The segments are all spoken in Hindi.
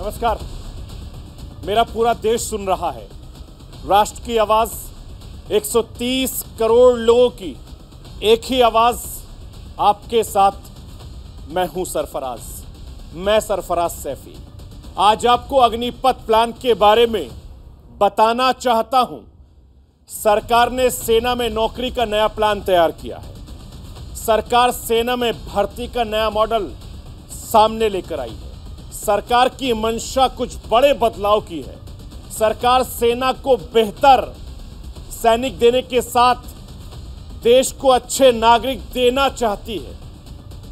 नमस्कार। मेरा पूरा देश सुन रहा है। राष्ट्र की आवाज 130 करोड़ लोगों की एक ही आवाज आपके साथ। मैं हूं सरफराज, मैं सरफराज सैफी। आज आपको अग्निपथ प्लान के बारे में बताना चाहता हूं। सरकार ने सेना में नौकरी का नया प्लान तैयार किया है। सरकार सेना में भर्ती का नया मॉडल सामने लेकर आई है। सरकार की मंशा कुछ बड़े बदलाव की है। सरकार सेना को बेहतर सैनिक देने के साथ देश को अच्छे नागरिक देना चाहती है।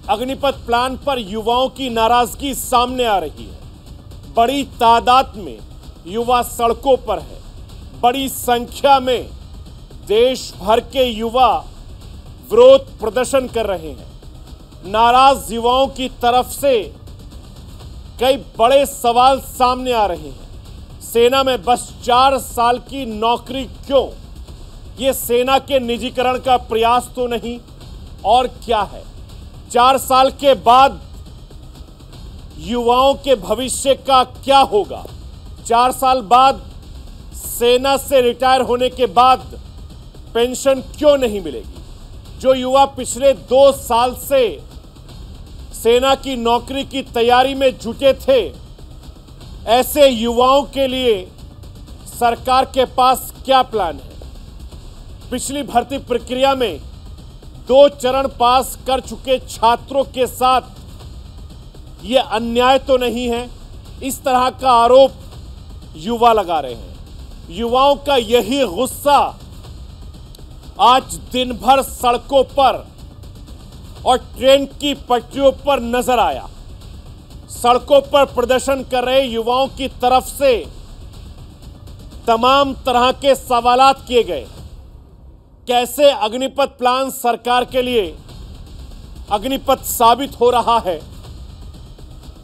अग्निपथ प्लान पर युवाओं की नाराजगी सामने आ रही है। बड़ी तादाद में युवा सड़कों पर है। बड़ी संख्या में देश भर के युवा विरोध प्रदर्शन कर रहे हैं। नाराज युवाओं की तरफ से कई बड़े सवाल सामने आ रहे हैं। सेना में बस 4 साल की नौकरी क्यों? यह सेना के निजीकरण का प्रयास तो नहीं और क्या है? 4 साल के बाद युवाओं के भविष्य का क्या होगा? 4 साल बाद सेना से रिटायर होने के बाद पेंशन क्यों नहीं मिलेगी? जो युवा पिछले 2 साल से सेना की नौकरी की तैयारी में जुटे थे, ऐसे युवाओं के लिए सरकार के पास क्या प्लान है? पिछली भर्ती प्रक्रिया में 2 चरण पास कर चुके छात्रों के साथ यह अन्याय तो नहीं है? इस तरह का आरोप युवा लगा रहे हैं। युवाओं का यही गुस्सा आज दिन भर सड़कों पर और ट्रेन की पटरियों पर नजर आया। सड़कों पर प्रदर्शन कर रहे युवाओं की तरफ से तमाम तरह के सवालात किए गए। कैसे अग्निपथ प्लान सरकार के लिए अग्निपथ साबित हो रहा है,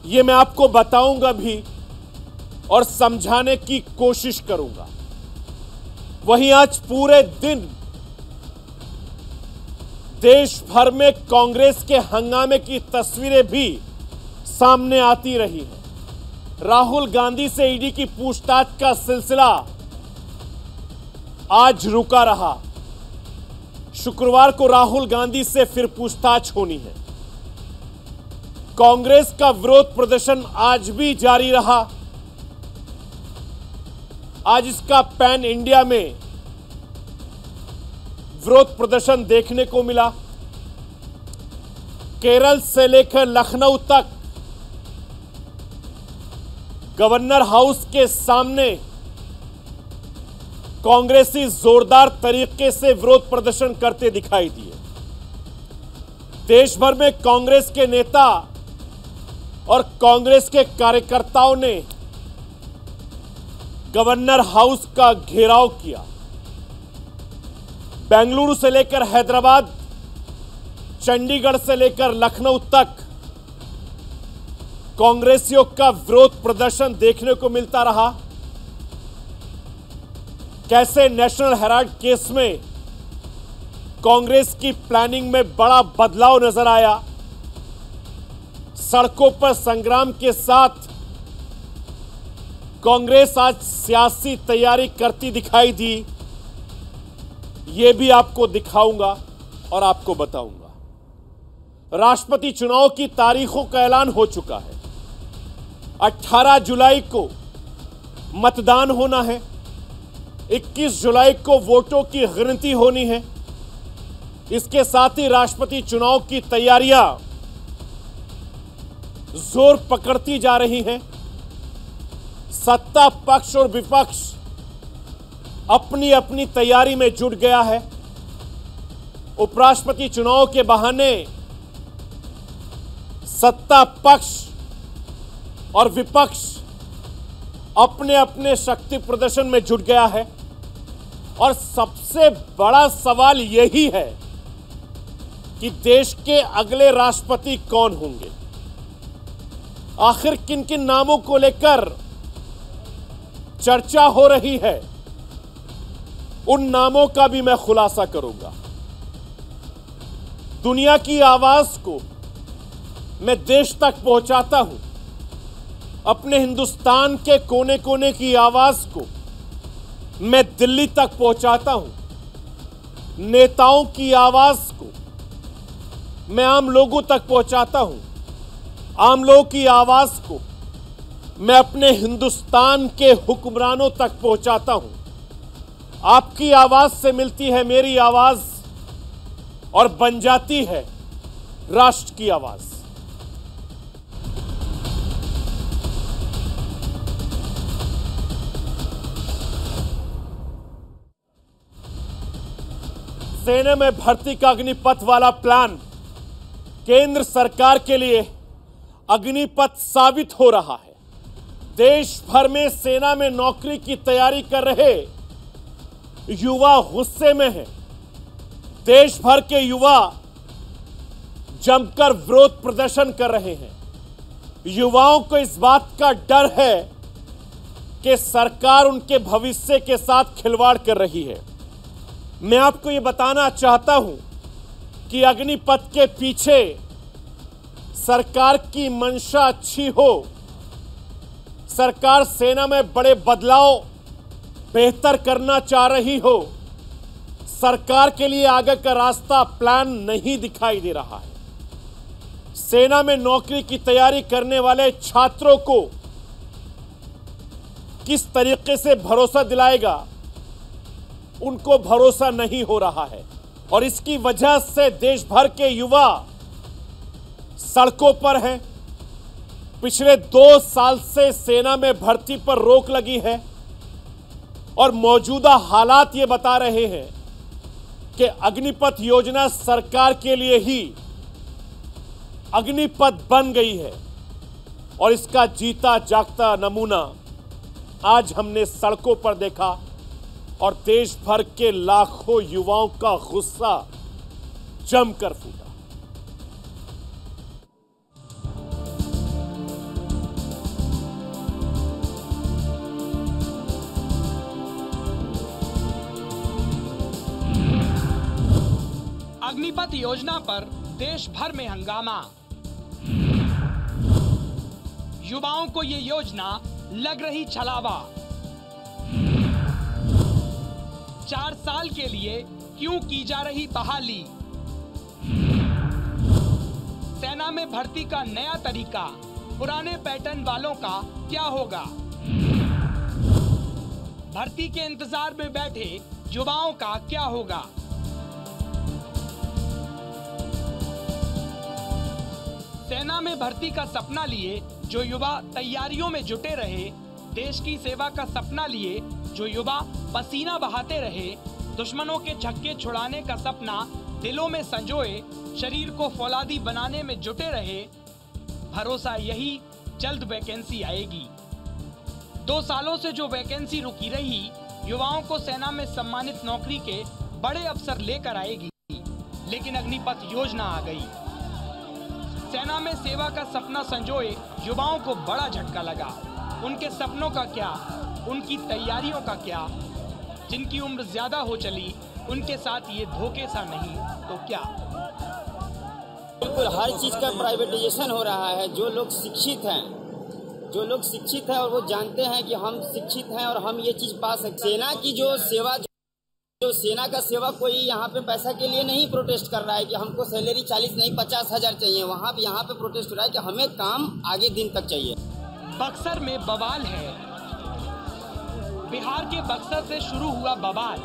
यह मैं आपको बताऊंगा भी और समझाने की कोशिश करूंगा। वहीं आज पूरे दिन देश भर में कांग्रेस के हंगामे की तस्वीरें भी सामने आती रही हैं। राहुल गांधी से ईडी की पूछताछ का सिलसिला आज रुका रहा। शुक्रवार को राहुल गांधी से फिर पूछताछ होनी है। कांग्रेस का विरोध प्रदर्शन आज भी जारी रहा। आज इसका पैन इंडिया में विरोध प्रदर्शन देखने को मिला। केरल से लेकर लखनऊ तक गवर्नर हाउस के सामने कांग्रेसी जोरदार तरीके से विरोध प्रदर्शन करते दिखाई दिए। देश भर में कांग्रेस के नेता और कांग्रेस के कार्यकर्ताओं ने गवर्नर हाउस का घेराव किया। बेंगलुरु से लेकर हैदराबाद, चंडीगढ़ से लेकर लखनऊ तक कांग्रेसियों का विरोध प्रदर्शन देखने को मिलता रहा। कैसे नेशनल हेराल्ड केस में कांग्रेस की प्लानिंग में बड़ा बदलाव नजर आया। सड़कों पर संग्राम के साथ कांग्रेस आज सियासी तैयारी करती दिखाई दी। यह भी आपको दिखाऊंगा और आपको बताऊंगा। राष्ट्रपति चुनाव की तारीखों का ऐलान हो चुका है। 18 जुलाई को मतदान होना है। 21 जुलाई को वोटों की गिनती होनी है। इसके साथ ही राष्ट्रपति चुनाव की तैयारियां जोर पकड़ती जा रही हैं। सत्ता पक्ष और विपक्ष अपनी अपनी तैयारी में जुट गया है। उपराष्ट्रपति चुनाव के बहाने सत्ता पक्ष और विपक्ष अपने अपने शक्ति प्रदर्शन में जुट गया है। और सबसे बड़ा सवाल यही है कि देश के अगले राष्ट्रपति कौन होंगे। आखिर किन किन नामों को लेकर चर्चा हो रही है, उन नामों का भी मैं खुलासा करूंगा। दुनिया की आवाज को मैं देश तक पहुंचाता हूं अपने हिंदुस्तान के कोने कोने की आवाज को मैं दिल्ली तक पहुंचाता हूं। नेताओं की आवाज को मैं आम लोगों तक पहुंचाता हूं। आम लोगों की आवाज को मैं अपने हिंदुस्तान के हुक्मरानों तक पहुंचाता हूं। आपकी आवाज से मिलती है मेरी आवाज और बन जाती है राष्ट्र की आवाज। सेना में भर्ती का अग्निपथ वाला प्लान केंद्र सरकार के लिए अग्निपथ साबित हो रहा है। देश भर में सेना में नौकरी की तैयारी कर रहे युवा गुस्से में हैं। देश भर के युवा जमकर विरोध प्रदर्शन कर रहे हैं। युवाओं को इस बात का डर है कि सरकार उनके भविष्य के साथ खिलवाड़ कर रही है। मैं आपको यह बताना चाहता हूं कि अग्निपथ के पीछे सरकार की मंशा अच्छी हो, सरकार सेना में बड़े बदलाव बेहतर करना चाह रही हो, सरकार के लिए आगे का रास्ता प्लान नहीं दिखाई दे रहा है। सेना में नौकरी की तैयारी करने वाले छात्रों को किस तरीके से भरोसा दिलाएगा, उनको भरोसा नहीं हो रहा है और इसकी वजह से देश भर के युवा सड़कों पर हैं। पिछले 2 साल से सेना में भर्ती पर रोक लगी है और मौजूदा हालात ये बता रहे हैं कि अग्निपथ योजना सरकार के लिए ही अग्निपथ बन गई है और इसका जीता जागता नमूना आज हमने सड़कों पर देखा और देश भर के लाखों युवाओं का गुस्सा जमकर फूटा। अग्निपथ योजना पर देश भर में हंगामा। युवाओं को ये योजना लग रही छलावा। 4 साल के लिए क्यों की जा रही बहाली? सेना में भर्ती का नया तरीका पुराने पैटर्न वालों का क्या होगा? भर्ती के इंतजार में बैठे युवाओं का क्या होगा? सेना में भर्ती का सपना लिए जो युवा तैयारियों में जुटे रहे, देश की सेवा का सपना लिए जो युवा पसीना बहाते रहे, दुश्मनों के छक्के छुड़ाने का सपना दिलों में संजोए, शरीर को फौलादी बनाने में जुटे रहे, भरोसा यही जल्द वैकेंसी आएगी। 2 सालों से जो वैकेंसी रुकी रही, युवाओं को सेना में सम्मानित नौकरी के बड़े अवसर लेकर आएगी। लेकिन अग्निपथ योजना आ गई। सेना में सेवा का सपना संजोए युवाओं को बड़ा झटका लगा। उनके सपनों का क्या, उनकी तैयारियों का क्या? जिनकी उम्र ज्यादा हो चली, उनके साथ ये धोखे सा नहीं तो क्या? बिल्कुल हर चीज का प्राइवेटाइजेशन हो रहा है। जो लोग शिक्षित हैं और वो जानते हैं कि हम शिक्षित हैं और हम ये चीज पा सकते। सेना की जो सेना का सेवा कोई यहाँ पे पैसा के लिए नहीं प्रोटेस्ट कर रहा है कि हमको सैलरी 40 नहीं 50,000 चाहिए। यहाँ पे प्रोटेस्ट हो रहा है कि हमें काम आगे दिन तक चाहिए। बक्सर में बवाल है। बिहार के बक्सर से शुरू हुआ बवाल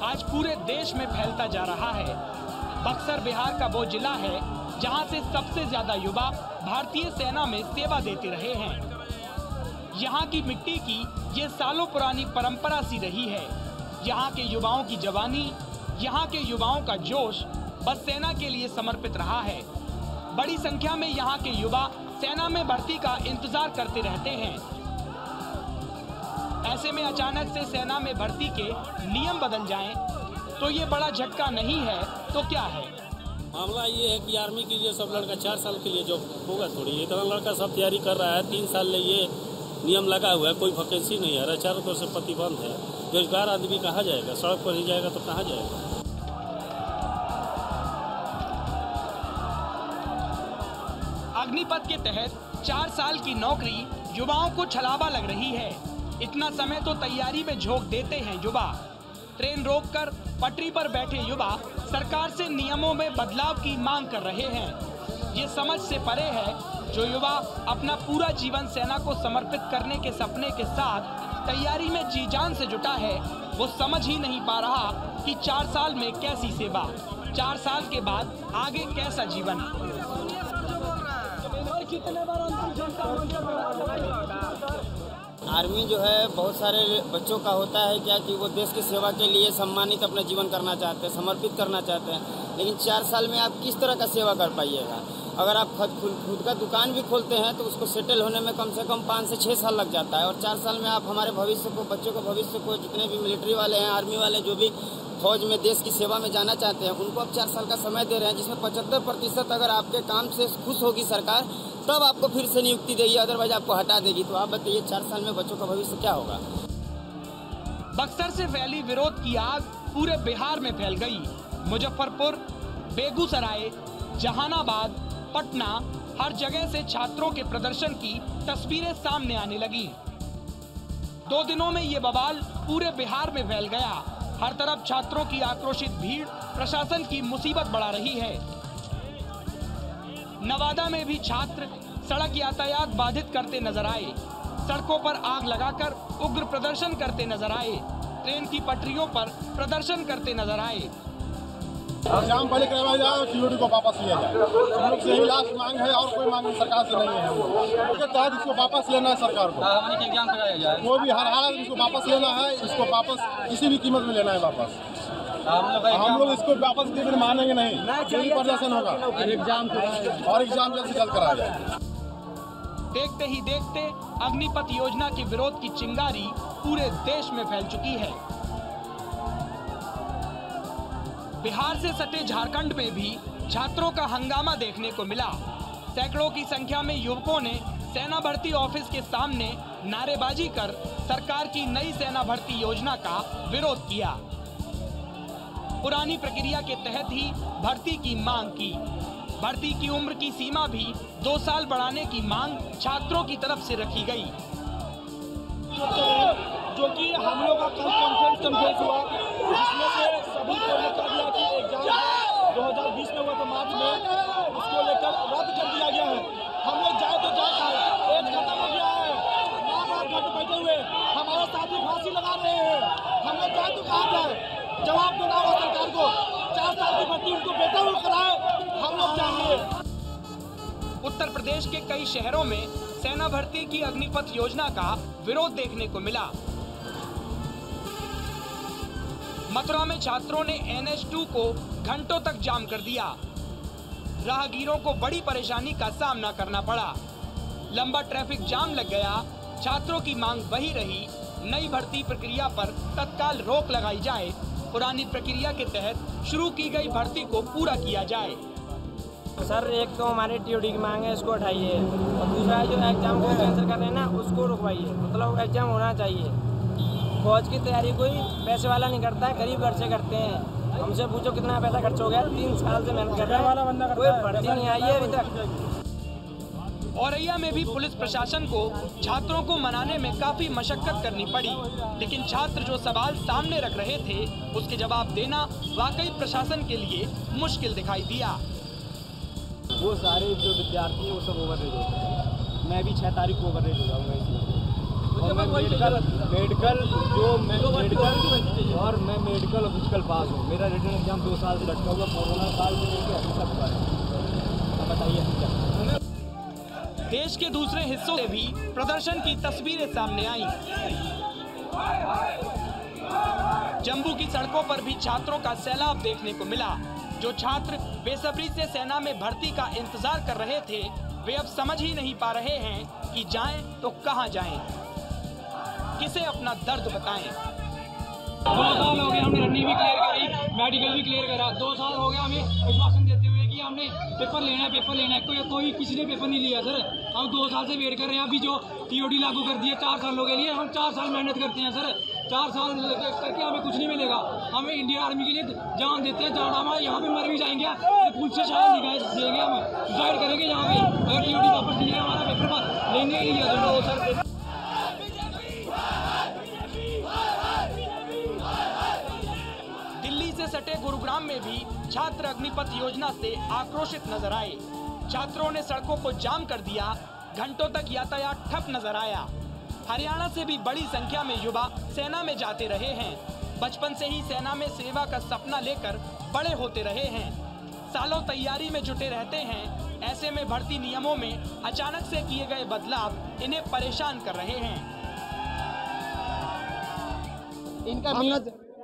आज पूरे देश में फैलता जा रहा है। बक्सर बिहार का वो जिला है जहां से सबसे ज्यादा युवा भारतीय सेना में सेवा देते रहे हैं। यहाँ की मिट्टी की ये सालों पुरानी परंपरा सी रही है। यहाँ के युवाओं की जवानी, यहाँ के युवाओं का जोश बस सेना के लिए समर्पित रहा है। बड़ी संख्या में यहाँ के युवा सेना में भर्ती का इंतजार करते रहते हैं। ऐसे में अचानक से सेना में भर्ती के नियम बदल जाएं, तो ये बड़ा झटका नहीं है तो क्या है? मामला ये है कि आर्मी के लिए सब लड़का 4 साल के लिए जो होगा, थोड़ी इतना लड़का सब तैयारी कर रहा है। 3 साल में ये नियम लगा हुआ है, कोई वैकेंसी नहीं है, चारों तरफ से प्रतिबंध है। बेरोजगार आदमी कहाँ जाएगा? सड़क पर ही जाएगा तो कहाँ जाएगा? अग्निपथ के तहत 4 साल की नौकरी युवाओं को छलावा लग रही है। इतना समय तो तैयारी में झोंक देते हैं युवा। ट्रेन रोककर पटरी पर बैठे युवा सरकार से नियमों में बदलाव की मांग कर रहे हैं। ये समझ से परे है जो युवा अपना पूरा जीवन सेना को समर्पित करने के सपने के साथ तैयारी में जी जान से जुटा है, वो समझ ही नहीं पा रहा कि 4 साल में कैसी सेवा, 4 साल के बाद आगे कैसा जीवन। आर्मी जो है बहुत सारे बच्चों का होता है क्या कि वो देश की सेवा के लिए सम्मानित अपना जीवन करना चाहते हैं, समर्पित करना चाहते हैं। लेकिन 4 साल में आप किस तरह का सेवा कर पाइएगा? अगर आप खुद का दुकान भी खोलते हैं तो उसको सेटल होने में कम से कम 5 से 6 साल लग जाता है। और 4 साल में आप हमारे भविष्य को, बच्चों को भविष्य को, जितने भी मिलिट्री वाले हैं, आर्मी वाले, जो भी फौज में देश की सेवा में जाना चाहते हैं, उनको आप 4 साल का समय दे रहे हैं, जिसमें 75% अगर आपके काम से खुश होगी सरकार तब आपको फिर से नियुक्ति देगी, अदरवाइज आपको हटा देगी। तो आप बताइए 4 साल में बच्चों का भविष्य क्या होगा? बक्सर से फैली विरोध की आग पूरे बिहार में फैल गई। मुजफ्फरपुर, बेगूसराय, जहानाबाद, पटना, हर जगह से छात्रों के प्रदर्शन की तस्वीरें सामने आने लगी। 2 दिनों में ये बवाल पूरे बिहार में फैल गया। हर तरफ छात्रों की आक्रोशित भीड़ प्रशासन की मुसीबत बढ़ा रही है। नवादा में भी छात्र सड़क यातायात बाधित करते नजर आए, सड़कों पर आग लगाकर उग्र प्रदर्शन करते नजर आए, ट्रेन की पटरियों पर प्रदर्शन करते नजर आए। एग्जाम पहले करवाया जाए, टीओडी को वापस लिया जाए। हम लोग से यही लास्ट मांग है और कोई मांग सरकार से नहीं है। उसके तहत इसको वापस लेना है सरकार को। एग्जाम कराया जाए, कोई भी हर हालत में इसको वापस लेना है, इसको वापस किसी भी कीमत में लेना है वापस। हम लोग इसको वापस के दिन मानेंगे नहीं, यही प्रदर्शन होगा और एग्जाम जल्द से जल्द कराया जाए। देखते ही देखते अग्निपथ योजना के विरोध की चिंगारी पूरे देश में फैल चुकी है। बिहार से सटे झारखंड में भी छात्रों का हंगामा देखने को मिला। सैकड़ों की संख्या में युवकों ने सेना भर्ती ऑफिस के सामने नारेबाजी कर सरकार की नई सेना भर्ती योजना का विरोध किया। पुरानी प्रक्रिया के तहत ही भर्ती की मांग की। भर्ती की उम्र की सीमा भी 2 साल बढ़ाने की मांग छात्रों की तरफ से रखी गई। जो कि हम लोग का कल कॉन्फ्रेंस हुआ, जिसमें से सभी को ये कर दिया कि एग्जाम 2020 में हुआ था मार्च में, उसको लेकर रद्द कर दिया गया है। हम लोग जाए तो जाए, एज खत्म हो गया है, माँ-बाप घर पे बैठे हुए हमारे साथी फांसी लगा रहे हैं। हम लोग जाए तो कहाँ जाए? जवाब देना होगा सरकार को। 4 साल की भर्ती उनको बेटा हुआ कराए, हम लोग जाएंगे। उत्तर प्रदेश के कई शहरों में सेना भर्ती की अग्निपथ योजना का विरोध देखने को मिला। मथुरा में छात्रों ने NH2 को घंटों तक जाम कर दिया। राहगीरों को बड़ी परेशानी का सामना करना पड़ा। लंबा ट्रैफिक जाम लग गया। छात्रों की मांग वही रही, नई भर्ती प्रक्रिया पर तत्काल रोक लगाई जाए, पुरानी प्रक्रिया के तहत शुरू की गई भर्ती को पूरा किया जाए। सर, एक तो हमारी टीओडी की मांग है, इसको हटाइए, और दूसरा जो एग्जाम को कैंसिल कर रहे हैं ना, उसको रुकवाइए। मतलब एग्जाम होना चाहिए। फौज की तैयारी कोई पैसे वाला नहीं करता है, गरीब घर से करते हैं। हमसे पूछो कितना पैसा खर्च हो गया, 3 साल से मेहनत कर रहे हैं, कोई भर्ती नहीं आई है अभी तक। औरैया में भी पुलिस प्रशासन को छात्रों को मनाने में काफी मशक्कत करनी पड़ी, लेकिन छात्र जो सवाल सामने रख रहे थे उसके जवाब देना वाकई प्रशासन के लिए मुश्किल दिखाई दिया। वो सारे जो विद्यार्थी हैं वो सब ओवररेट होते हैं। मैं भी 6 तारीख को ओवररेट हो जाऊँगा इसलिए। और मैं मेडिकल और मैं मेडिकल और फिजिकल पास हूँ। मेरा रिटन एग्जाम 2 साल से लटका हुआ, कोरोना साल से लेकर अभी तक हुआ है। अब बताइए। देश के दूसरे हिस्सों से भी प्रदर्शन की तस्वीरें सामने आई। जम्मू की सड़कों पर भी छात्रों का सैलाब देखने को मिला। जो छात्र बेसब्री से सेना में भर्ती का इंतजार कर रहे थे, वे अब समझ ही नहीं पा रहे हैं कि जाएं तो कहां जाएं, किसे अपना दर्द बताएं। 2 साल हो गए, हमने रनिंग भी क्लियर करी, मेडिकल भी क्लियर करा। 2 साल हो गया हमें आश्वासन देते हुए कि हमने पेपर लेना है। कोई किसी ने पेपर नहीं लिया सर। हम 2 साल से वेट कर रहे हैं। अभी जो टीओडी लागू कर दिए 4 सालों के लिए, हम 4 साल मेहनत करते हैं सर। 4 साल करके हमें कुछ नहीं मिलेगा। हमें इंडियन आर्मी के लिए जान देते हैं, जान हम यहाँ पे मर भी जाएंगे, पुलिस से शायद निकाल देंगे, हम सुसाइड करेंगे यहाँ पे अगर टीओडी वापस नहीं है हमारा पेपर पर। नहीं ये दोनों सर। दिल्ली से सटे गुरुग्राम में भी छात्र अग्निपथ योजना से आक्रोशित नजर आए। छात्रों ने सड़कों को जाम कर दिया, घंटों तक यातायात ठप नजर आया। हरियाणा से भी बड़ी संख्या में युवा सेना में जाते रहे हैं। बचपन से ही सेना में सेवा का सपना लेकर बड़े होते रहे हैं। सालों तैयारी में जुटे रहते हैं। ऐसे में भर्ती नियमों में अचानक से किए गए बदलाव इन्हें परेशान कर रहे हैं।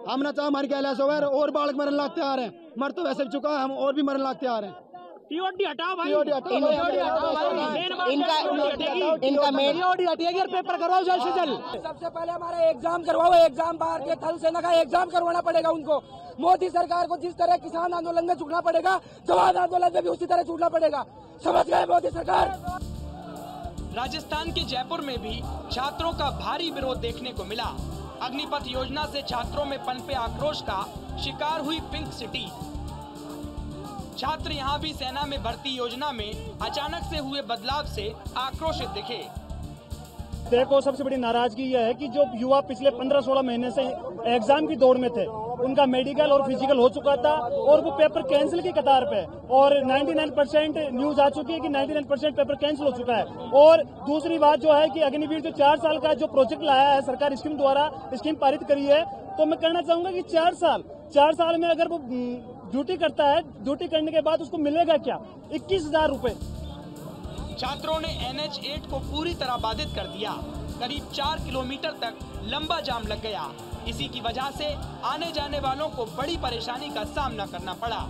हम ना चाह हमारी कैलाश और बालक मरन लगते आ रहे हैं। मर तो वैसे चुका है, हम और भी मरन लगते आ रहे हैं। टीओडी हटाओ भाई, इनका पेपर करवाओ जल्द से जल्द। सबसे पहले हमारा एग्जाम करवाओ। एग्जाम भारतीय थल सेना का एग्जाम करवाना पड़ेगा उनको। मोदी सरकार को जिस तरह किसान आंदोलन में झुकना पड़ेगा, जवान आंदोलन में भी उसी तरह झुकना पड़ेगा। समझ गए मोदी सरकार। राजस्थान के जयपुर में भी छात्रों का भारी विरोध देखने को मिला। अग्निपथ योजना से छात्रों में पनपे आक्रोश का शिकार हुई पिंक सिटी। छात्र यहां भी सेना में भर्ती योजना में अचानक से हुए बदलाव से आक्रोशित दिखे। देखो, सबसे बड़ी नाराजगी यह है कि जो युवा पिछले 15-16 महीने से एग्जाम की दौड़ में थे, उनका मेडिकल और फिजिकल हो चुका था और वो पेपर कैंसिल की कतार पे, और 99% न्यूज आ चुकी है कि 99% पेपर कैंसिल हो चुका है। और दूसरी बात जो है कि अग्निवीर जो 4 साल का जो प्रोजेक्ट लाया है सरकार स्कीम द्वारा, स्कीम पारित करी है, तो मैं कहना चाहूंगा कि 4 साल में अगर वो ड्यूटी करता है, ड्यूटी करने के बाद उसको मिलेगा क्या? 21,000 रुपए। छात्रों ने NH8 को पूरी तरह बाधित कर दिया। करीब 4 किलोमीटर तक लंबा जाम लग गया। इसी की वजह से आने जाने वालों को बड़ी परेशानी का सामना करना पड़ा।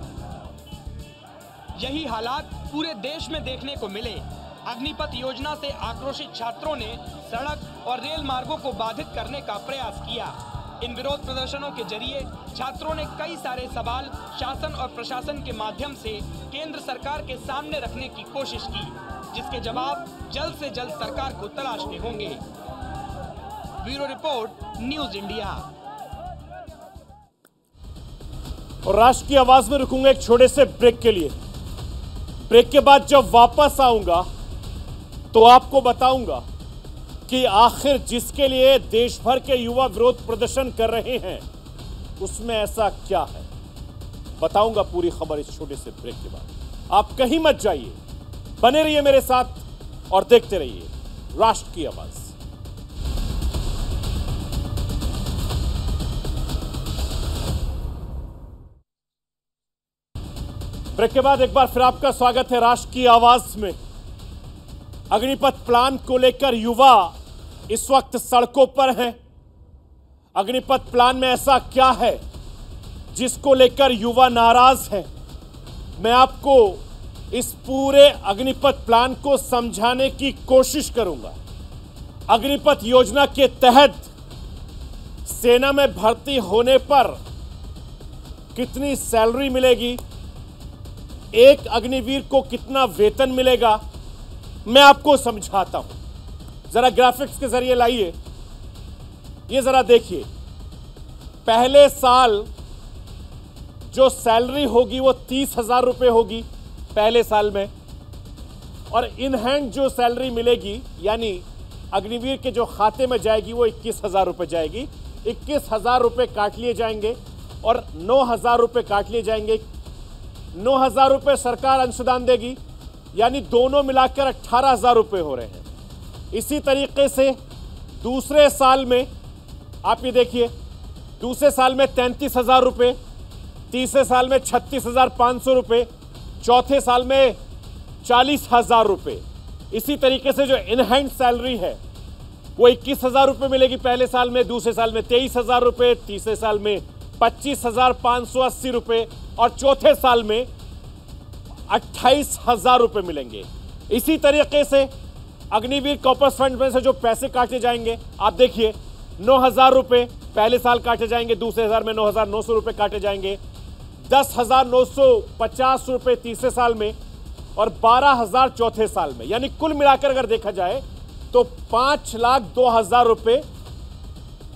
यही हालात पूरे देश में देखने को मिले। अग्निपथ योजना से आक्रोशित छात्रों ने सड़क और रेल मार्गों को बाधित करने का प्रयास किया। इन विरोध प्रदर्शनों के जरिए छात्रों ने कई सारे सवाल शासन और प्रशासन के माध्यम से केंद्र सरकार के सामने रखने की कोशिश की, जिसके जवाब जल्द से जल्द सरकार को तलाशने होंगे। Bureau report, news India. और राष्ट्र की आवाज में रुकूंगा एक छोटे से ब्रेक के लिए। ब्रेक के बाद जब वापस आऊंगा तो आपको बताऊंगा कि आखिर जिसके लिए देश भर के युवा विरोध प्रदर्शन कर रहे हैं उसमें ऐसा क्या है। बताऊंगा पूरी खबर इस छोटे से ब्रेक के बाद। आप कहीं मत जाइए, बने रहिए मेरे साथ और देखते रहिए राष्ट्र की आवाज। ब्रेक के बाद एक बार फिर आपका स्वागत है राष्ट्र की आवाज में। अग्निपथ प्लान को लेकर युवा इस वक्त सड़कों पर हैं। अग्निपथ प्लान में ऐसा क्या है जिसको लेकर युवा नाराज हैं? मैं आपको इस पूरे अग्निपथ प्लान को समझाने की कोशिश करूंगा। अग्निपथ योजना के तहत सेना में भर्ती होने पर कितनी सैलरी मिलेगी, एक अग्निवीर को कितना वेतन मिलेगा, मैं आपको समझाता हूं। जरा ग्राफिक्स के जरिए लाइए, ये जरा देखिए। पहले साल जो सैलरी होगी वो 30,000 रुपये होगी पहले साल में, और इन हैंड जो सैलरी मिलेगी यानी अग्निवीर के जो खाते में जाएगी वो 21,000 रुपये जाएगी। 21,000 रुपये काट लिए जाएंगे और 9,000 रुपये काट लिए जाएंगे। 9,000 रुपये सरकार अंशदान देगी, यानी दोनों मिलाकर 18,000 रुपये हो रहे हैं। इसी तरीके से दूसरे साल में आप ये देखिए, दूसरे साल में 33,000 रुपये, तीसरे साल में 36,500 रुपये, चौथे साल में 40,000 रुपये। इसी तरीके से जो इन हैंड सैलरी है वो 21,000 रुपये मिलेगी पहले साल में, दूसरे साल में 23,000 रुपये, तीसरे साल में 25,580 रुपये और चौथे साल में 28,000 रुपये मिलेंगे। इसी तरीके से अग्निवीर कॉर्पस फंड में से जो पैसे काटे जाएंगे, आप देखिए 9,000 रुपये पहले साल काटे जाएंगे, दूसरे साल में 9,900 रुपये काटे जाएंगे, 10,950 रुपये तीसरे साल में और 12,000 चौथे साल में। यानी कुल मिलाकर अगर देखा जाए तो 5,02,000 रुपये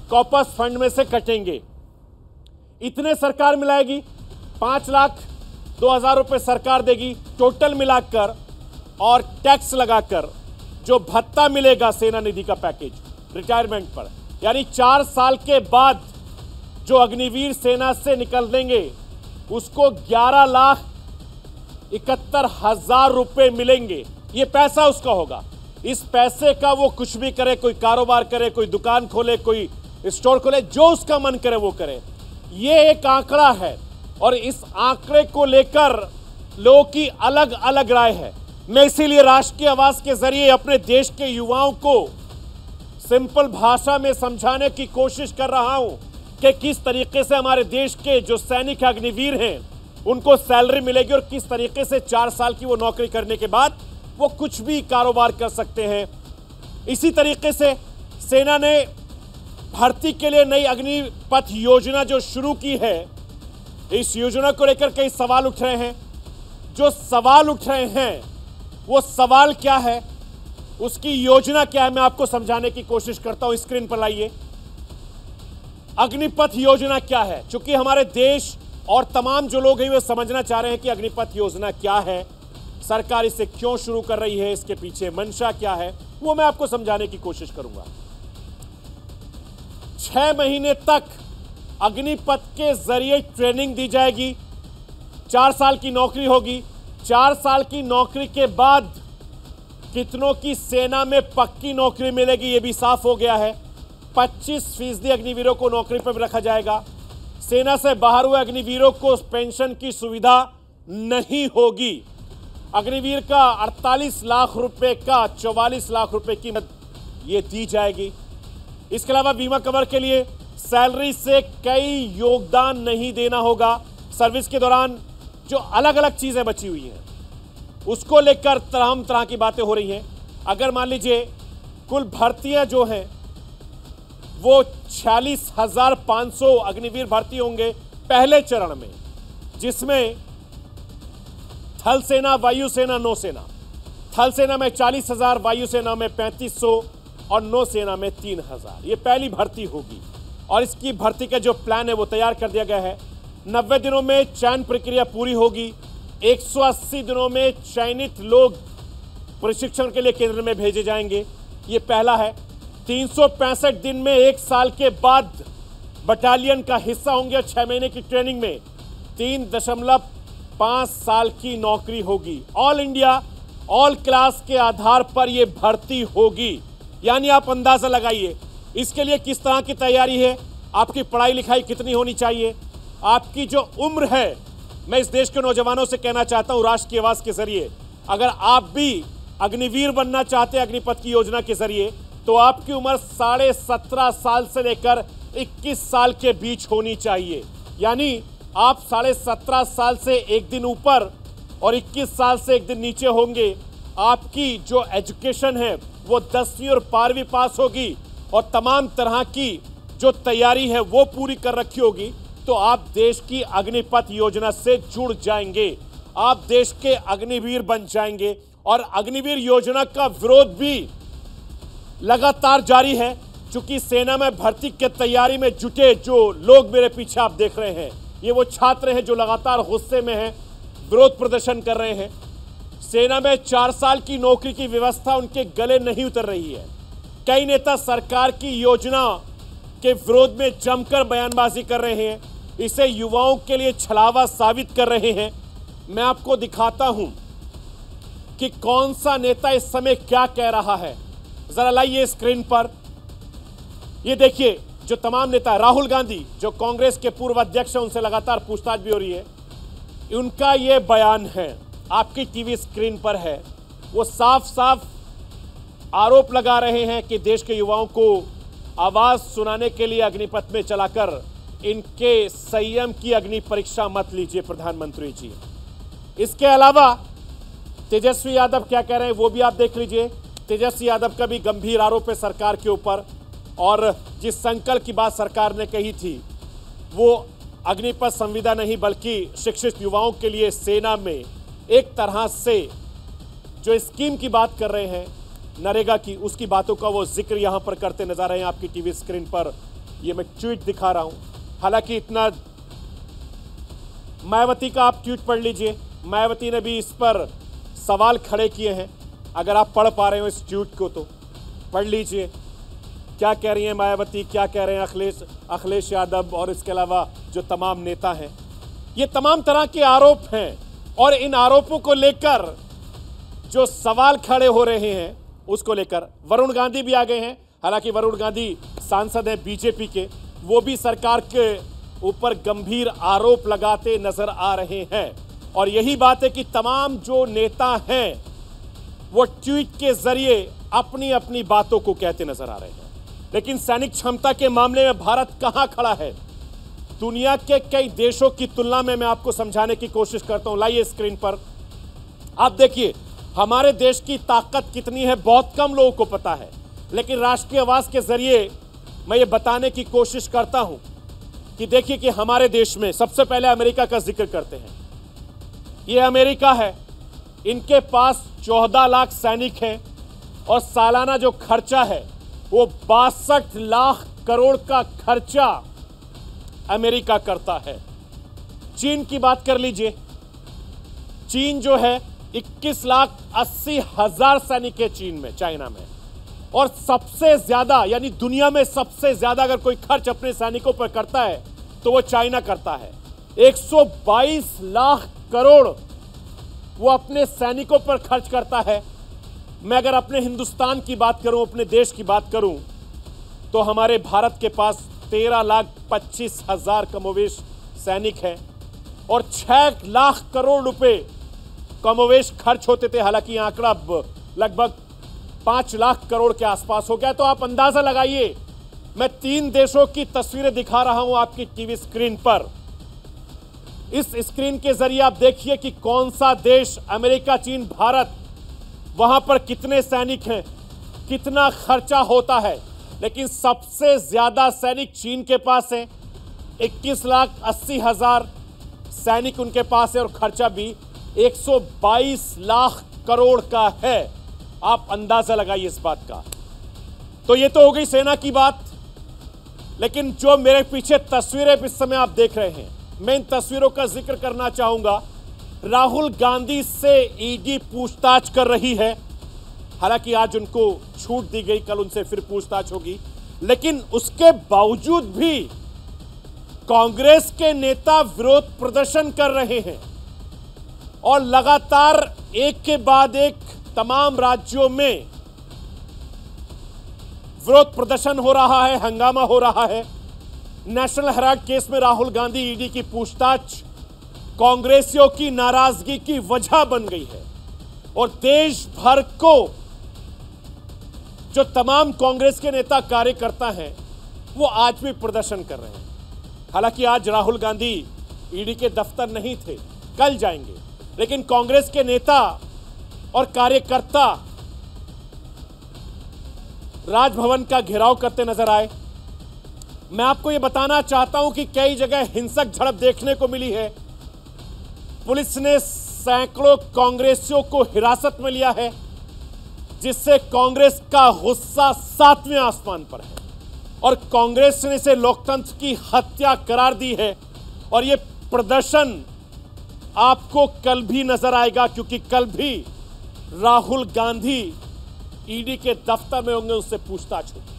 कॉर्पस फंड में से कटेंगे। इतने सरकार मिलाएगी, 5,02,000 रुपये सरकार देगी टोटल मिलाकर, और टैक्स लगाकर जो भत्ता मिलेगा सेना निधि का पैकेज रिटायरमेंट पर, यानी 4 साल के बाद जो अग्निवीर सेना से निकल देंगे उसको 11,71,000 रुपए मिलेंगे। ये पैसा उसका होगा। इस पैसे का वो कुछ भी करे, कोई कारोबार करे, कोई दुकान खोले, कोई स्टोर खोले, जो उसका मन करे वो करे। ये एक आंकड़ा है और इस आंकड़े को लेकर लोगों की अलग अलग राय है। मैं इसीलिए राष्ट्र की आवाज के जरिए अपने देश के युवाओं को सिंपल भाषा में समझाने की कोशिश कर रहा हूं कि किस तरीके से हमारे देश के जो सैनिक अग्निवीर हैं उनको सैलरी मिलेगी और किस तरीके से 4 साल की वो नौकरी करने के बाद वो कुछ भी कारोबार कर सकते हैं। इसी तरीके से सेना ने भर्ती के लिए नई अग्निपथ योजना जो शुरू की है, इस योजना को लेकर कई सवाल उठ रहे हैं। जो सवाल उठ रहे हैं वो सवाल क्या है, उसकी योजना क्या है, मैं आपको समझाने की कोशिश करता हूं। स्क्रीन पर लाइए। अग्निपथ योजना क्या है? चूंकि हमारे देश और तमाम जो लोग हैं वे समझना चाह रहे हैं कि अग्निपथ योजना क्या है, सरकार इसे क्यों शुरू कर रही है, इसके पीछे मंशा क्या है, वो मैं आपको समझाने की कोशिश करूंगा। 6 महीने तक अग्निपथ के जरिए ट्रेनिंग दी जाएगी, 4 साल की नौकरी होगी। 4 साल की नौकरी के बाद कितनों की सेना में पक्की नौकरी मिलेगी ये भी साफ हो गया है। 25% अग्निवीरों को नौकरी पर रखा जाएगा। सेना से बाहर हुए अग्निवीरों को पेंशन की सुविधा नहीं होगी। अग्निवीर का 48 लाख रुपए का 44 लाख रुपए की मदद ये दी जाएगी। इसके अलावा बीमा कवर के लिए सैलरी से कई योगदान नहीं देना होगा। सर्विस के दौरान जो अलग अलग चीजें बची हुई हैं उसको लेकर तरह की बातें हो रही हैं। अगर मान लीजिए कुल भर्तियां जो हैं वो 46,500 अग्निवीर भर्ती होंगे पहले चरण में, जिसमें थल सेना, वायुसेना, नौसेना। थल सेना में 40,000, वायुसेना में 3500 और नौसेना में 3,000। ये पहली भर्ती होगी और इसकी भर्ती का जो प्लान है वो तैयार कर दिया गया है। 90 दिनों में चयन प्रक्रिया पूरी होगी। 180 दिनों में चयनित लोग प्रशिक्षण के लिए केंद्र में भेजे जाएंगे। ये पहला है। 365 दिन में 1 साल के बाद बटालियन का हिस्सा होंगे। 6 महीने की ट्रेनिंग में 3.5 साल की नौकरी होगी। ऑल इंडिया ऑल क्लास के आधार पर यह भर्ती होगी। यानी आप अंदाजा लगाइए इसके लिए किस तरह की तैयारी है, आपकी पढ़ाई लिखाई कितनी होनी चाहिए, आपकी जो उम्र है। मैं इस देश के नौजवानों से कहना चाहता हूं राष्ट्र की आवाज के जरिए, अगर आप भी अग्निवीर बनना चाहते हैं अग्निपथ की योजना के जरिए, तो आपकी उम्र 17.5 साल से लेकर 21 साल के बीच होनी चाहिए। यानी आप 17.5 साल से एक दिन ऊपर और 21 साल से एक दिन नीचे होंगे। आपकी जो एजुकेशन है वो 10वीं और 12वीं पास होगी और तमाम तरह की जो तैयारी है वो पूरी कर रखी होगी, तो आप देश की अग्निपथ योजना से जुड़ जाएंगे। आप देश के अग्निवीर बन जाएंगे। और अग्निवीर योजना का विरोध भी लगातार जारी है, क्योंकि सेना में भर्ती की तैयारी में जुटे जो लोग मेरे पीछे आप देख रहे हैं, ये वो छात्र हैं जो लगातार गुस्से में हैं, विरोध प्रदर्शन कर रहे हैं। सेना में 4 साल की नौकरी की व्यवस्था उनके गले नहीं उतर रही है। कई नेता सरकार की योजना के विरोध में जमकर बयानबाजी कर रहे हैं, इसे युवाओं के लिए छलावा साबित कर रहे हैं। मैं आपको दिखाता हूं कि कौन सा नेता इस समय क्या कह रहा है। जरा लाइए स्क्रीन पर। ये देखिए जो तमाम नेता, राहुल गांधी जो कांग्रेस के पूर्व अध्यक्ष हैं, उनसे लगातार पूछताछ भी हो रही है। उनका ये बयान है, आपकी टीवी स्क्रीन पर है। वो साफ साफ आरोप लगा रहे हैं कि देश के युवाओं को आवाज सुनाने के लिए अग्निपथ में चलाकर इनके संयम की अग्नि परीक्षा मत लीजिए प्रधानमंत्री जी। इसके अलावा तेजस्वी यादव क्या कह रहे हैं वो भी आप देख लीजिए। तेजस्वी यादव का भी गंभीर आरोप है सरकार के ऊपर, और जिस संकल्प की बात सरकार ने कही थी वो अग्निपथ संविदा नहीं बल्कि शिक्षित युवाओं के लिए सेना में एक तरह से जो स्कीम की बात कर रहे हैं नरेगा की, उसकी बातों का वो जिक्र यहां पर करते नजर आए हैं। आपकी टीवी स्क्रीन पर ये मैं ट्वीट दिखा रहा हूं। हालांकि इतना मायावती का आप ट्वीट पढ़ लीजिए। मायावती ने भी इस पर सवाल खड़े किए हैं अगर आप पढ़ पा रहे हो इस ट्वीट को तो पढ़ लीजिए। क्या कह रही हैं मायावती, क्या कह रहे हैं अखिलेश यादव और इसके अलावा जो तमाम नेता हैं। ये तमाम तरह के आरोप हैं और इन आरोपों को लेकर जो सवाल खड़े हो रहे हैं उसको लेकर वरुण गांधी भी आ गए हैं। हालांकि वरुण गांधी सांसद हैं बीजेपी के, वो भी सरकार के ऊपर गंभीर आरोप लगाते नजर आ रहे हैं। और यही बात है कि तमाम जो नेता हैं वो ट्वीट के जरिए अपनी अपनी बातों को कहते नजर आ रहे हैं। लेकिन सैनिक क्षमता के मामले में भारत कहां खड़ा है, दुनिया के कई देशों की तुलना में मैं आपको समझाने की कोशिश करता हूं। लाइए स्क्रीन पर आप देखिए हमारे देश की ताकत कितनी है, बहुत कम लोगों को पता है। लेकिन राष्ट्रीय आवाज के जरिए मैं ये बताने की कोशिश करता हूं कि देखिए कि हमारे देश में सबसे पहले अमेरिका का जिक्र करते हैं। ये अमेरिका है, इनके पास 14 लाख सैनिक हैं और सालाना जो खर्चा है वो 62 लाख करोड़ का खर्चा अमेरिका करता है। चीन की बात कर लीजिए, चीन जो है 21,80,000 सैनिक है चीन में, चाइना में। और सबसे ज्यादा यानी दुनिया में सबसे ज्यादा अगर कोई खर्च अपने सैनिकों पर करता है तो वो चाइना करता है। 122 लाख करोड़ वो अपने सैनिकों पर खर्च करता है। मैं अगर अपने हिंदुस्तान की बात करूं, अपने देश की बात करूं, तो हमारे भारत के पास 13,25,000 कमोवेश सैनिक हैं और 6 लाख करोड़ रुपए कमोवेश खर्च होते थे। हालांकि आंकड़ा लगभग 5 लाख करोड़ के आसपास हो गया। तो आप अंदाजा लगाइए, मैं 3 देशों की तस्वीरें दिखा रहा हूं आपकी टीवी स्क्रीन पर। इस स्क्रीन के जरिए आप देखिए कि कौन सा देश, अमेरिका, चीन, भारत, वहां पर कितने सैनिक हैं, कितना खर्चा होता है। लेकिन सबसे ज्यादा सैनिक चीन के पास है, 21,80,000 सैनिक उनके पास है और खर्चा भी 122 लाख करोड़ का है। आप अंदाजा लगाइए इस बात का। तो ये तो हो गई सेना की बात। लेकिन जो मेरे पीछे तस्वीरें इस समय आप देख रहे हैं, मैं इन तस्वीरों का जिक्र करना चाहूंगा। राहुल गांधी से ईडी पूछताछ कर रही है। हालांकि आज उनको छूट दी गई, कल उनसे फिर पूछताछ होगी। लेकिन उसके बावजूद भी कांग्रेस के नेता विरोध प्रदर्शन कर रहे हैं और लगातार एक के बाद एक तमाम राज्यों में विरोध प्रदर्शन हो रहा है, हंगामा हो रहा है। नेशनल हेराल्ड केस में राहुल गांधी ईडी की पूछताछ कांग्रेसियों की नाराजगी की वजह बन गई है और देश भर को जो तमाम कांग्रेस के नेता कार्यकर्ता हैं वो आज भी प्रदर्शन कर रहे हैं। हालांकि आज राहुल गांधी ईडी के दफ्तर नहीं थे, कल जाएंगे। लेकिन कांग्रेस के नेता और कार्यकर्ता राजभवन का घेराव करते नजर आए। मैं आपको यह बताना चाहता हूं कि कई जगह हिंसक झड़प देखने को मिली है। पुलिस ने सैकड़ों कांग्रेसियों को हिरासत में लिया है, जिससे कांग्रेस का गुस्सा 7वें आसमान पर है और कांग्रेस ने इसे लोकतंत्र की हत्या करार दी है। और यह प्रदर्शन आपको कल भी नजर आएगा, क्योंकि कल भी राहुल गांधी ईडी के दफ्तर में होंगे, उससे पूछताछ होगी।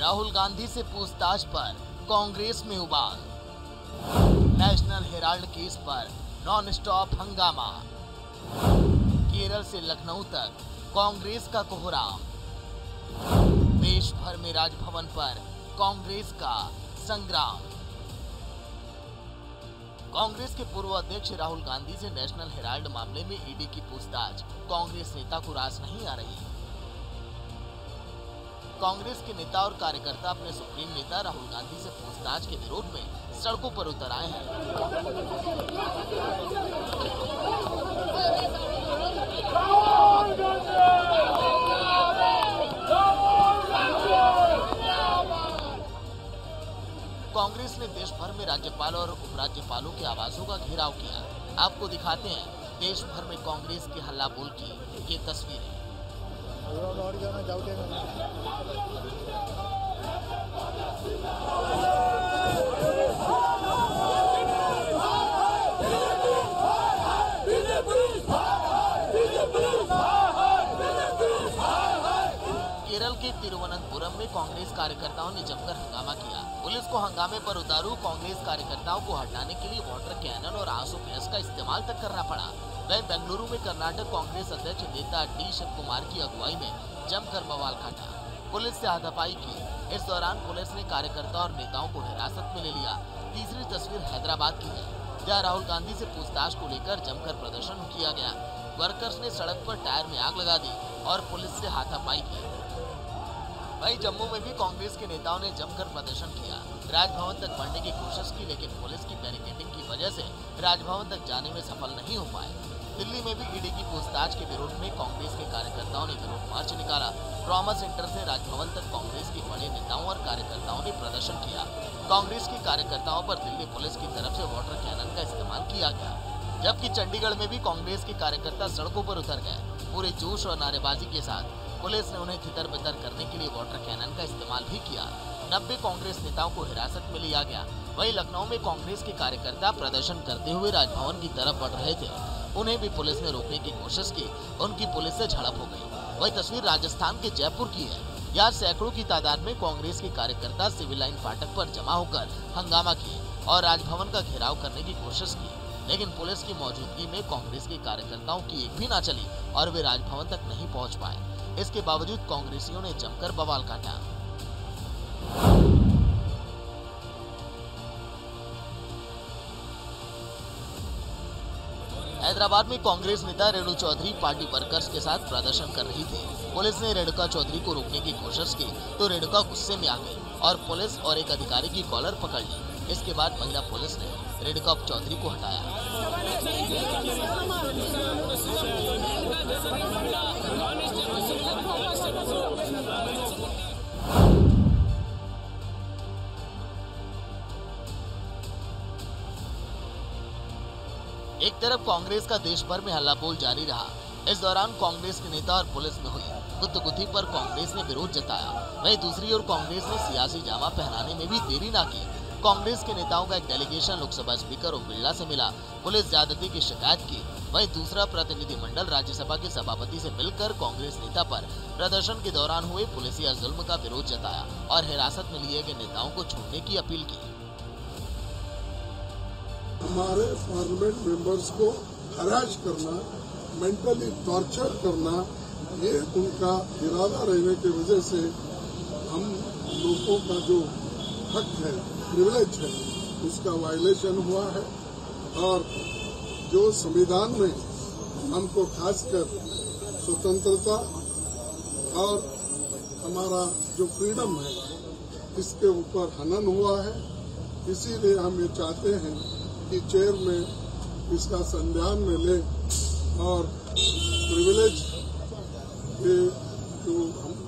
राहुल गांधी से पूछताछ पर कांग्रेस में उबाल। नेशनल हेराल्ड केस पर नॉन स्टॉप हंगामा। केरल से लखनऊ तक कांग्रेस का कोहराम। देश भर में राजभवन पर कांग्रेस का संग्राम। कांग्रेस के पूर्व अध्यक्ष राहुल गांधी से नेशनल हेराल्ड मामले में ईडी की पूछताछ कांग्रेस नेता को रास नहीं आ रही। कांग्रेस के नेता और कार्यकर्ता अपने सुप्रीम नेता राहुल गांधी से पूछताछ के विरोध में सड़कों पर उतर आए हैं। कांग्रेस ने देश भर में राज्यपाल और उपराज्यपालों के आवासों का घेराव किया। आपको दिखाते हैं देश भर में कांग्रेस के हल्ला बोल की ये तस्वीरें। केरल के तिरुवनंतपुरम में कांग्रेस कार्यकर्ताओं ने जमकर हंगामा किया। पुलिस को हंगामे पर उतारू कांग्रेस कार्यकर्ताओं को हटाने के लिए वाटर कैनन और आंसू गैस का इस्तेमाल तक करना पड़ा। वहीं बेंगलुरु में कर्नाटक कांग्रेस अध्यक्ष नेता डी शिव कुमार की अगुवाई में जमकर बवाल काटा, पुलिस से हाथापाई की। इस दौरान पुलिस ने कार्यकर्ता और नेताओं को हिरासत में ले लिया। तीसरी तस्वीर हैदराबाद की है, जहाँ राहुल गांधी से पूछताछ को लेकर जमकर प्रदर्शन किया गया। वर्कर्स ने सड़क पर टायर में आग लगा दी और पुलिस से हाथापाई की। वहीं जम्मू में भी कांग्रेस के नेताओं ने जमकर प्रदर्शन किया, राजभवन तक बढ़ने की कोशिश की, लेकिन पुलिस की बैरिकेडिंग की वजह से राजभवन तक जाने में सफल नहीं हो पाए। दिल्ली में भी ईडी की पूछताछ के विरोध में कांग्रेस के कार्यकर्ताओं ने विरोध मार्च निकाला। ट्रॉमा सेंटर से राजभवन तक कांग्रेस के बड़े नेताओं और कार्यकर्ताओं ने प्रदर्शन किया। कांग्रेस के कार्यकर्ताओं पर दिल्ली पुलिस की तरफ से वाटर कैनन का इस्तेमाल किया गया, जबकि चंडीगढ़ में भी कांग्रेस के कार्यकर्ता सड़कों पर उतर गए। पूरे जोश और नारेबाजी के साथ पुलिस ने उन्हें तितर बितर करने के लिए वाटर कैनन का इस्तेमाल भी किया। 90 कांग्रेस नेताओं को हिरासत में लिया गया। वहीं लखनऊ में कांग्रेस के कार्यकर्ता प्रदर्शन करते हुए राजभवन की तरफ बढ़ रहे थे, उन्हें भी पुलिस ने रोकने की कोशिश की, उनकी पुलिस से झड़प हो गई। वही तस्वीर राजस्थान के जयपुर की है। यहाँ सैकड़ों की तादाद में कांग्रेस के कार्यकर्ता सिविल लाइन फाटक पर जमा होकर हंगामा किए और राजभवन का घेराव करने की कोशिश की, लेकिन पुलिस की मौजूदगी में कांग्रेस के कार्यकर्ताओं की एक भी ना चली और वे राजभवन तक नहीं पहुँच पाए। इसके बावजूद कांग्रेसियों ने जमकर बवाल काटा। हैदराबाद में कांग्रेस नेता रेणु चौधरी पार्टी वर्कर्स के साथ प्रदर्शन कर रही थी। पुलिस ने रेणुका चौधरी को रोकने की कोशिश की तो रेणुका गुस्से में आ गई और पुलिस और एक अधिकारी की कॉलर पकड़ ली। इसके बाद महिला पुलिस ने रेणुका चौधरी को हटाया। एक तरफ कांग्रेस का देश भर में हल्ला बोल जारी रहा। इस दौरान कांग्रेस के नेता और पुलिस में हुई गुत्थुगुत्थी पर कांग्रेस ने विरोध जताया। वहीं दूसरी ओर कांग्रेस ने सियासी जामा पहनाने में भी देरी न की। कांग्रेस के नेताओं का एक डेलीगेशन लोकसभा स्पीकर ओम बिरला से मिला, पुलिस ज्यादती की शिकायत की। वहीं दूसरा प्रतिनिधिमंडल राज्यसभा के सभापति से मिलकर कांग्रेस नेता पर प्रदर्शन के दौरान हुए पुलिसिया जुल्म का विरोध जताया और हिरासत में लिए गए नेताओं को छोड़ने की अपील की। हमारे पार्लियामेंट मेंबर्स को हरास करना, मेंटली टॉर्चर करना, ये उनका इरादा रहने की वजह से हम लोगों का जो हक है, प्रिविलेज है, उसका वायलेशन हुआ है। और जो संविधान में हमको खासकर स्वतंत्रता और हमारा जो फ्रीडम है, इसके ऊपर हनन हुआ है। इसीलिए हम ये चाहते हैं कि चेयर में इसका संज्ञान में ले और प्रिविलेज के जो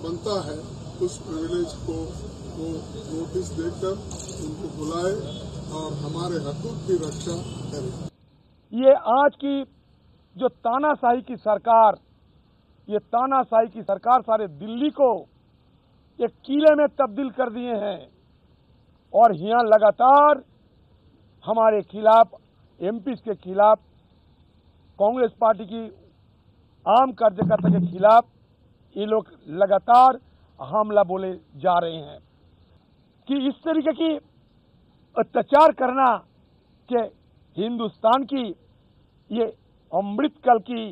बनता है उस प्रिविलेज को वो नोटिस देकर उनको बुलाए और हमारे हकूक की रक्षा करें। ये आज की जो तानाशाही की सरकार, ये तानाशाही की सरकार सारे दिल्ली को एक किले में तब्दील कर दिए हैं और यहाँ लगातार हमारे खिलाफ, एमपी के खिलाफ, कांग्रेस पार्टी की आम कार्यकर्ता के खिलाफ ये लोग लगातार हमला बोले जा रहे हैं कि इस तरीके की अत्याचार करना कि हिंदुस्तान की ये अमृतकाल की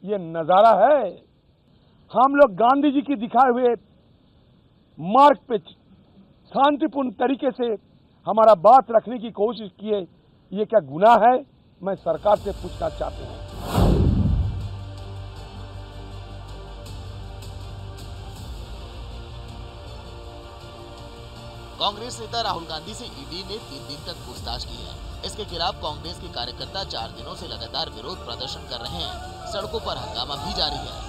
ये नज़ारा है। हम लोग गांधी जी की दिखाए हुए मार्ग पे शांतिपूर्ण तरीके से हमारा बात रखने की कोशिश किए, ये क्या गुनाह है? मैं सरकार से पूछना चाहती हूँ। कांग्रेस नेता राहुल गांधी से ईडी ने 3 दिन तक पूछताछ की है। इसके खिलाफ कांग्रेस के कार्यकर्ता 4 दिनों से लगातार विरोध प्रदर्शन कर रहे हैं। सड़कों पर हंगामा भी जारी है।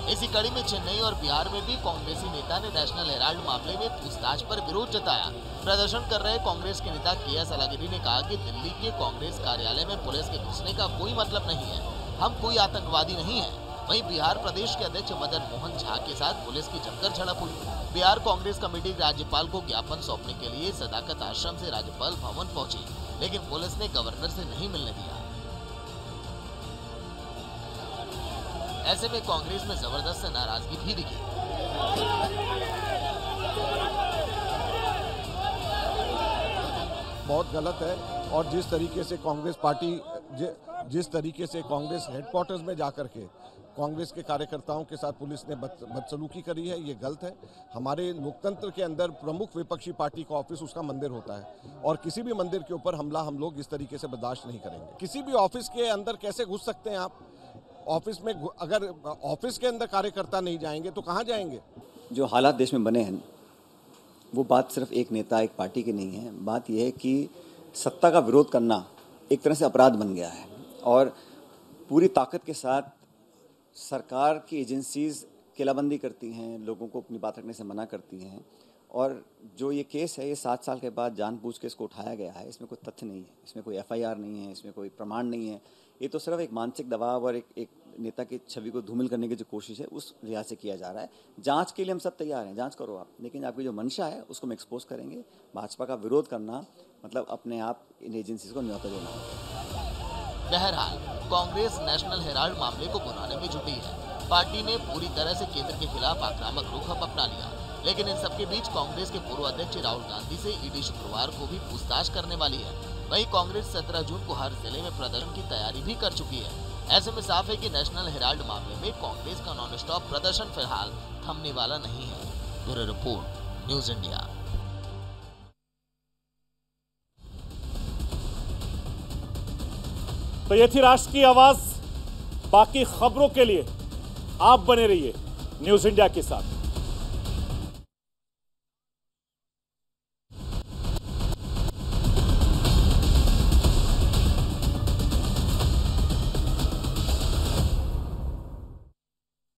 इसी कड़ी में चेन्नई और बिहार में भी कांग्रेसी नेता ने नेशनल हेराल्ड मामले में पूछताछ पर विरोध जताया। प्रदर्शन कर रहे कांग्रेस के नेता के.एस. अलगिरी ने कहा कि दिल्ली के कांग्रेस कार्यालय में पुलिस के घुसने का कोई मतलब नहीं है, हम कोई आतंकवादी नहीं है। वहीं बिहार प्रदेश के अध्यक्ष मदन मोहन झा के साथ पुलिस की जमकर झड़प हुई। बिहार कांग्रेस कमेटी राज्यपाल को ज्ञापन सौंपने के लिए सदाकत आश्रम से राज्यपाल भवन पहुंची, लेकिन पुलिस ने गवर्नर से नहीं मिलने दिया। ऐसे में कांग्रेस में जबरदस्त नाराजगी भी दिखी। बहुत गलत है और जिस तरीके से कांग्रेस पार्टी जिस तरीके से कांग्रेस हेडक्वार्टर्स में जाकर के कांग्रेस के कार्यकर्ताओं के साथ पुलिस ने बदसलूकी करी है, ये गलत है। हमारे लोकतंत्र के अंदर प्रमुख विपक्षी पार्टी का ऑफिस उसका मंदिर होता है और किसी भी मंदिर के ऊपर हमला हम लोग इस तरीके से बर्दाश्त नहीं करेंगे। किसी भी ऑफिस के अंदर कैसे घुस सकते हैं आप? ऑफिस में अगर ऑफिस के अंदर कार्यकर्ता नहीं जाएंगे तो कहाँ जाएंगे? जो हालात देश में बने हैं वो बात सिर्फ एक नेता एक पार्टी की नहीं है। बात यह है कि सत्ता का विरोध करना एक तरह से अपराध बन गया है और पूरी ताकत के साथ सरकार की एजेंसीज किलाबंदी करती हैं, लोगों को अपनी बात रखने से मना करती हैं। और जो ये केस है ये 7 साल के बाद जानबूझ के इसको उठाया गया है। इसमें कोई तथ्य नहीं है, इसमें कोई FIR नहीं है, इसमें कोई प्रमाण नहीं है। ये तो सिर्फ एक मानसिक दबाव और एक नेता की छवि को धूमिल करने की जो कोशिश है उस लिहाज से किया जा रहा है। जांच के लिए हम सब तैयार हैं, जांच करो आप, लेकिन आपकी जो मंशा है उसको हम एक्सपोज करेंगे। भाजपा का विरोध करना मतलब अपने आप इन एजेंसीज को न्योता देना। बहरहाल कांग्रेस नेशनल हेराल्ड मामले को भुनाने में जुटी है। पार्टी ने पूरी तरह से केंद्र के खिलाफ आक्रामक रुख अपना लिया, लेकिन इन सबके बीच कांग्रेस के पूर्व अध्यक्ष राहुल गांधी से ईडी शुक्रवार को भी पूछताछ करने वाली है। वहीं कांग्रेस 17 जून को हर जिले में प्रदर्शन की तैयारी भी कर चुकी है। ऐसे में साफ है कि नेशनल हेराल्ड मामले में कांग्रेस का नॉन स्टॉप प्रदर्शन फिलहाल थमने वाला नहीं है। Bureau report, news India. तो ये थी राष्ट्र की आवाज। बाकी खबरों के लिए आप बने रहिए न्यूज इंडिया के साथ।